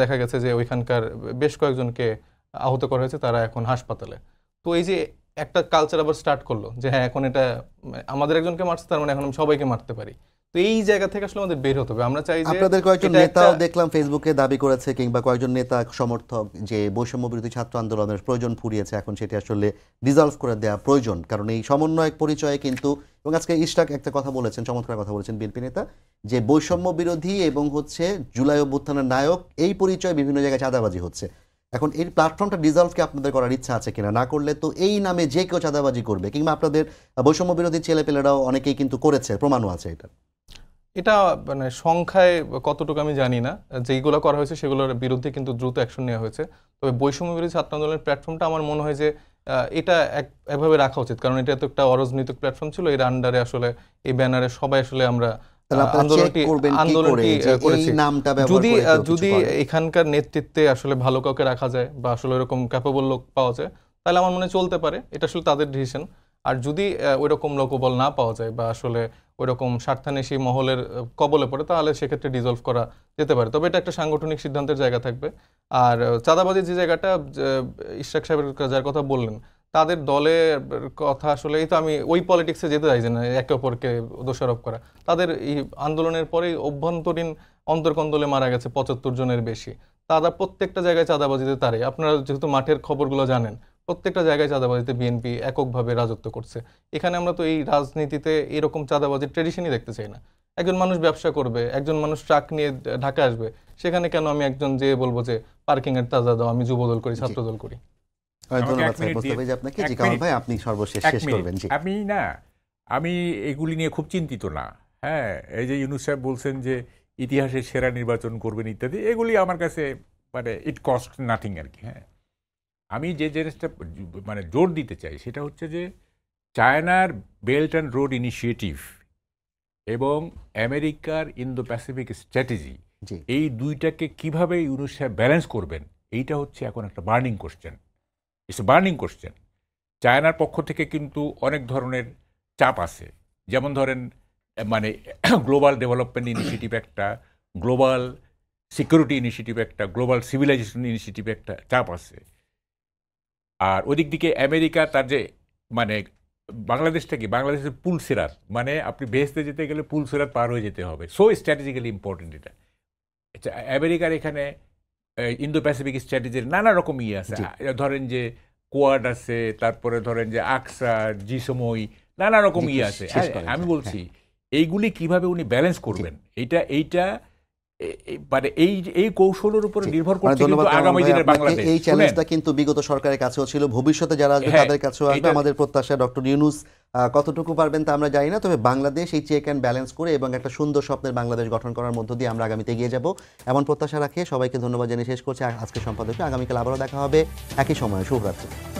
দেখা গেছে যে ওইখানকার বেশ কয়েকজনকে আহত করা হয়েছে, তারা এখন হাসপাতালে। তো এই যে একটা কালচার আবার স্টার্ট করলো যে হ্যাঁ এখন এটা আমাদের একজনকে মারছে তার মানে এখন আমি সবাইকে মারতে পারি। তো এই জায়গা থেকে আসলে আমাদের বের হতে হবে। আমরা চাই যে আপনাদের কয়েকজন এটা নেতাও একটা- দেখলাম ফেসবুকে দাবি করেছে, কিংবা কয়েকজন নেতা সমর্থক, যে বৈষম্য বিরোধী ছাত্র আন্দোলনের প্রয়োজন ফুরিয়েছে, এখন সেটি আসলে ডিজলভ করে দেওয়া প্রয়োজন, কারণ এই সমন্বয়ক পরিচয়ে কিন্তু, এবং আজকে ইশরাক একটা কথা বলেছেন, চমৎকার কথা বলেছেন বিএনপি নেতা, যে বৈষম্য বিরোধী এবং হচ্ছে জুলাই অভ্যুত্থানের নায়ক, এই পরিচয়ে বিভিন্ন জায়গায় চাঁদাবাজি হচ্ছে। এখন এই প্ল্যাটফর্মটা ডিজলভ কি আপনাদের করার ইচ্ছা আছে কিনা? না করলে তো এই নামে যে কেউ চাঁদাবাজি করবে, কিংবা আপনাদের বৈষম্য বিরোধী ছেলেপেলেরাও অনেকেই কিন্তু করেছে, প্রমাণও আছে এটা। এটা মানে সংখ্যায় কতটুকু আমি জানি না, যেইগুলো করা হয়েছে সেগুলোর বিরুদ্ধে কিন্তু দ্রুত অ্যাকশন নেওয়া হয়েছে। তবে বৈষম্য বিরোধী ছাত্র আন্দোলনের প্ল্যাটফর্মটা আমার মনে হয় যে এটা একভাবে রাখা উচিত, কারণ এটা তো একটা অরাজনৈতিক প্ল্যাটফর্ম ছিল। এর আন্ডারে আসলে এই ব্যানারে সবাই আসলে আমরা তাহলে আপনারা check করবেন কি করে যে এই নামটা ব্যবহার যদি করে কেউ কিছু যদি করে? এখানকার নেতৃত্বে আসলে ভালো কাউকে রাখা যায় বা আসলে এরকম ক্যাপেবল লোক পাওয়া যায়, তাহলে আমার মনে হয় চলতে পারে। এটা আসলে তাদের ডিসিশন। আর যদি ওইরকম লোকবল না পাওয়া যায় বা আসলে ওইরকম স্বার্থান্বেষী মহলের কবলে পড়ে, তাহলে সেক্ষেত্রে ডিজলভ করা যেতে পারে। তবে এটা একটা সাংগঠনিক সিদ্ধান্তের জায়গা থাকবে। আর চাঁদাবাজির যে জায়গাটা ইশরাক সাহেবের যার কথা বললেন, তাদের দলের কথা আসলে এই তো আমি ওই পলিটিক্সে যেতে চাইছি না, একে অপরকে দোষারোপ করা। তাদের এই আন্দোলনের পরে অভ্যন্তরীণ অন্তর্কন্দলে মারা গেছে 75 জনের বেশি। তারা প্রত্যেকটা জায়গায় চাঁদাবাজিতে তারে, আপনারা যেহেতু মাঠের খবরগুলো জানেন, প্রত্যেকটা জায়গায় চাঁদাবাজিতে বিএনপি এককভাবে রাজত্ব করছে। এখানে আমরা তো এই রাজনীতিতে এরকম চাঁদাবাজির ট্রেডিশনই দেখতে চাই না। একজন মানুষ ব্যবসা করবে, একজন মানুষ ট্রাক নিয়ে ঢাকা আসবে, সেখানে কেন আমি একজন যে বলবো যে পার্কিং এর চাঁদা দাও, আমি যুবদল করি, ছাত্রদল করি। অনেক আমাকে ধন্যবাদ এক স্যার, মিনিট বুঝতে দিয়ে- পেরেছি আপনাকে। জি এক কামাল মিনিট। ভাই, আপনি সর্বশেষ এক শেষ মিনিট। করবেন। জি আমি এগুলি নিয়ে খুব চিন্তিত না। হ্যাঁ, এই যে ইউনূস সাহেব বলছেন যে ইতিহাসের সেরা নির্বাচন করবেন ইত্যাদি, এগুলি আমার কাছে মানে ইট কস্ট নাথিং আর কি। হ্যাঁ, আমি যে জিনিসটা মানে জোর দিতে চাই সেটা হচ্ছে যে চায়নার বেল্ট অ্যান্ড রোড ইনিশিয়েটিভ এবং আমেরিকার ইন্দো প্যাসিফিক স্ট্র্যাটেজি, জি এই দুইটাকে কিভাবে ইউনূস সাহেব ব্যালেন্স করবেন, এইটা হচ্ছে এখন একটা burning question. It's burning question. চায়নার পক্ষ থেকে কিন্তু অনেক ধরনের চাপ আছে। যেমন ধরেন মানে গ্লোবাল ডেভেলপমেন্ট ইনিশিয়েটিভ একটা, গ্লোবাল সিকিউরিটি ইনিশিয়েটিভ একটা, গ্লোবাল সিভিলাইজেশন ইনিশিয়েটিভ একটা চাপ আছে। আর ওদিক দিকে আমেরিকা তার যে মানে বাংলাদেশটা কি, বাংলাদেশের পুলসেরাত, মানে আপনি ভেস্তে যেতে গেলে পুলসেরাত পার হয়ে যেতে হবে। সো স্ট্র্যাটেজিক্যালি ইম্পর্টেন্ট এটা। আচ্ছা, আমেরিকার এখানে ইন্দো প্যাসিফিক স্ট্র্যাটেজির নানা রকম ইয়ে আছে। জি। ধরেন যে কোয়াড আছে, তারপরে ধরেন যে আকসা, জিসময়, নানা রকম জি, ইয়ে শেষ আছে। করেন, হ্যাঁ, আমি হ্যাঁ। বলছি এইগুলি কিভাবে উনি ব্যালেন্স করবেন, এইটা মানে এই কৌশলের উপরে জি। নির্ভর অনেক করছে ধন্যবাদ কিন্তু কামাল আগামী ভাই দিনের আপনাকে। বাংলাদেশ। এই শুনেন, চ্যালেঞ্জটা কিন্তু বিগত সরকারের কাছেও ছিল, ভবিষ্যতে যারা আসবে হ্যাঁ, তাদের কাছেও আসবে। এটা- আমাদের প্রত্যাশা ডক্টর ইউনূস কতটুকু পারবেন তা আমরা জানি না, তবে বাংলাদেশ এই চেক অ্যান্ড ব্যালেন্স করে এবং একটা সুন্দর স্বপ্নের বাংলাদেশ গঠন করার মধ্য দিয়ে আমরা আগামীতে এগিয়ে যাব, এমন প্রত্যাশা রাখে সবাইকে ধন্যবাদ জানিয়ে শেষ করছি আজকের সম্পাদককে। আগামীকাল আবারও দেখা হবে একই সময়ে। শুভরাত্রি।